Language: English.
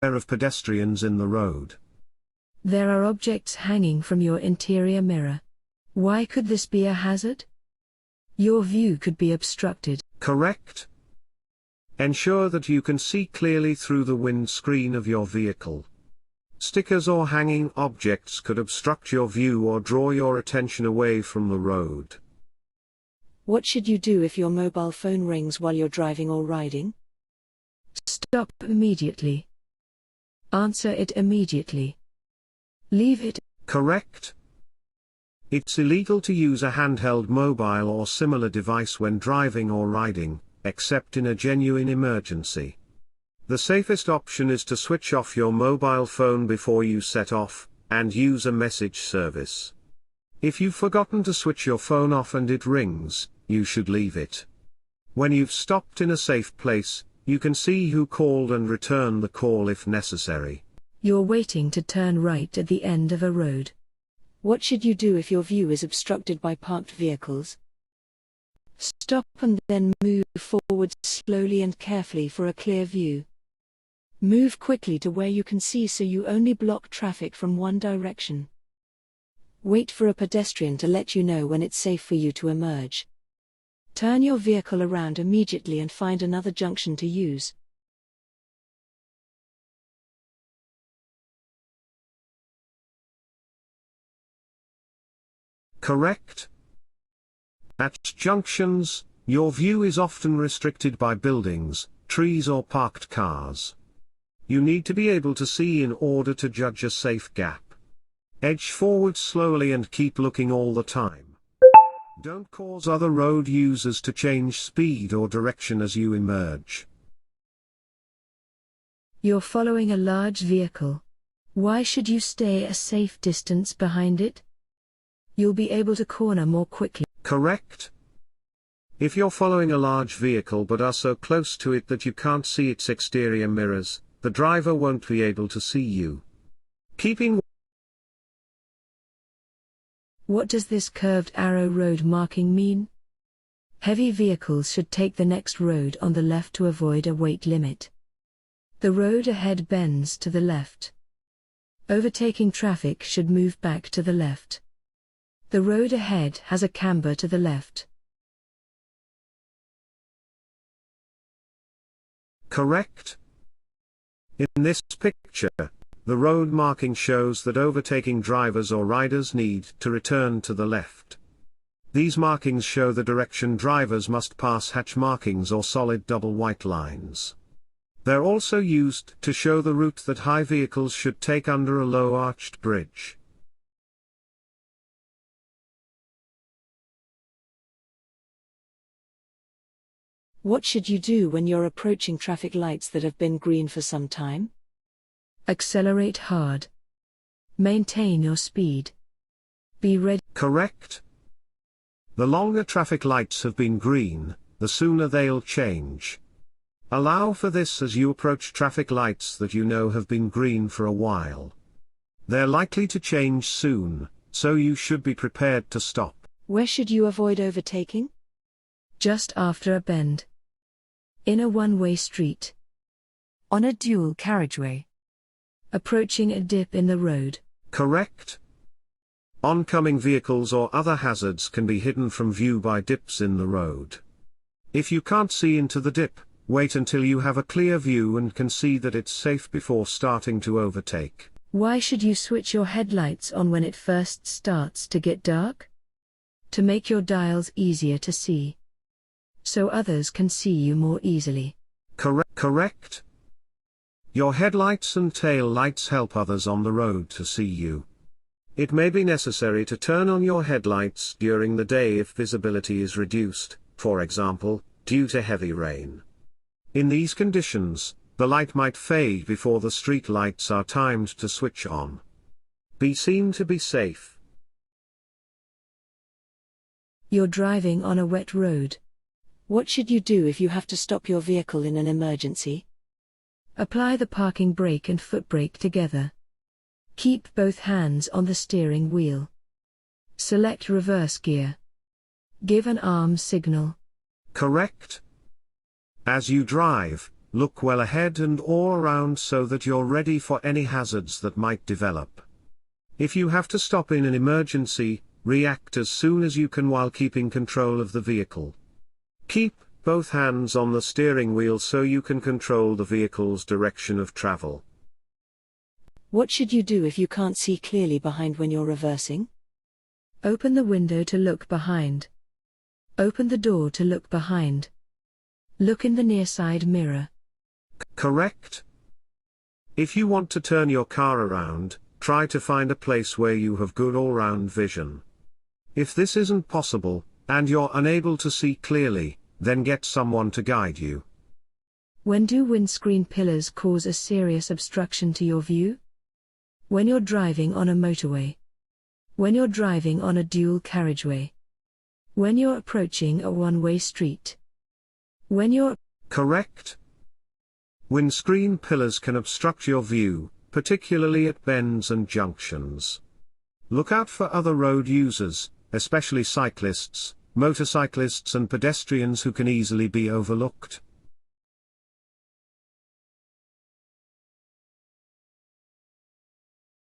of pedestrians in the road. There are objects hanging from your interior mirror. Why could this be a hazard? Your view could be obstructed. Correct. Ensure that you can see clearly through the windscreen of your vehicle. Stickers or hanging objects could obstruct your view or draw your attention away from the road. What should you do if your mobile phone rings while you're driving or riding? Stop immediately. Answer it immediately. Leave it. Correct. It's illegal to use a handheld mobile or similar device when driving or riding, except in a genuine emergency. The safest option is to switch off your mobile phone before you set off, and use a message service. If you've forgotten to switch your phone off and it rings, you should leave it. When you've stopped in a safe place, you can see who called and return the call if necessary. You're waiting to turn right at the end of a road. What should you do if your view is obstructed by parked vehicles? Stop and then move forward slowly and carefully for a clear view. Move quickly to where you can see so you only block traffic from one direction. Wait for a pedestrian to let you know when it's safe for you to emerge. Turn your vehicle around immediately and find another junction to use. Correct. At junctions, your view is often restricted by buildings, trees or parked cars. You need to be able to see in order to judge a safe gap. Edge forward slowly and keep looking all the time. Don't cause other road users to change speed or direction as you emerge. You're following a large vehicle. Why should you stay a safe distance behind it? You'll be able to corner more quickly. Correct. If you're following a large vehicle but are so close to it that you can't see its exterior mirrors, the driver won't be able to see you. What does this curved arrow road marking mean? Heavy vehicles should take the next road on the left to avoid a weight limit. The road ahead bends to the left. Overtaking traffic should move back to the left. The road ahead has a camber to the left. Correct. In this picture, the road marking shows that overtaking drivers or riders need to return to the left. These markings show the direction drivers must pass hatch markings or solid double white lines. They're also used to show the route that high vehicles should take under a low arched bridge. What should you do when you're approaching traffic lights that have been green for some time? Accelerate hard. Maintain your speed. Be ready. Correct. The longer traffic lights have been green, the sooner they'll change. Allow for this as you approach traffic lights that you know have been green for a while. They're likely to change soon, so you should be prepared to stop. Where should you avoid overtaking? Just after a bend. In a one-way street. On a dual carriageway. Approaching a dip in the road. Correct. Oncoming vehicles or other hazards can be hidden from view by dips in the road. If you can't see into the dip, wait until you have a clear view and can see that it's safe before starting to overtake. Why should you switch your headlights on when it first starts to get dark? To make your dials easier to see. So others can see you more easily. Correct. Your headlights and tail lights help others on the road to see you. It may be necessary to turn on your headlights during the day if visibility is reduced, for example, due to heavy rain. In these conditions, the light might fade before the street lights are timed to switch on. Be seen to be safe. You're driving on a wet road. What should you do if you have to stop your vehicle in an emergency? Apply the parking brake and foot brake together. Keep both hands on the steering wheel. Select reverse gear. Give an arm signal. Correct. As you drive, look well ahead and all around so that you're ready for any hazards that might develop. If you have to stop in an emergency, react as soon as you can while keeping control of the vehicle. Keep both hands on the steering wheel so you can control the vehicle's direction of travel. What should you do if you can't see clearly behind when you're reversing? Open the window to look behind. Open the door to look behind. Look in the near side mirror. Correct. If you want to turn your car around, try to find a place where you have good all-round vision. If this isn't possible, and you're unable to see clearly, then get someone to guide you. When do windscreen pillars cause a serious obstruction to your view? When you're driving on a motorway. When you're driving on a dual carriageway. When you're approaching a one-way street. When you're... Correct. Windscreen pillars can obstruct your view, particularly at bends and junctions. Look out for other road users, especially cyclists, motorcyclists and pedestrians who can easily be overlooked.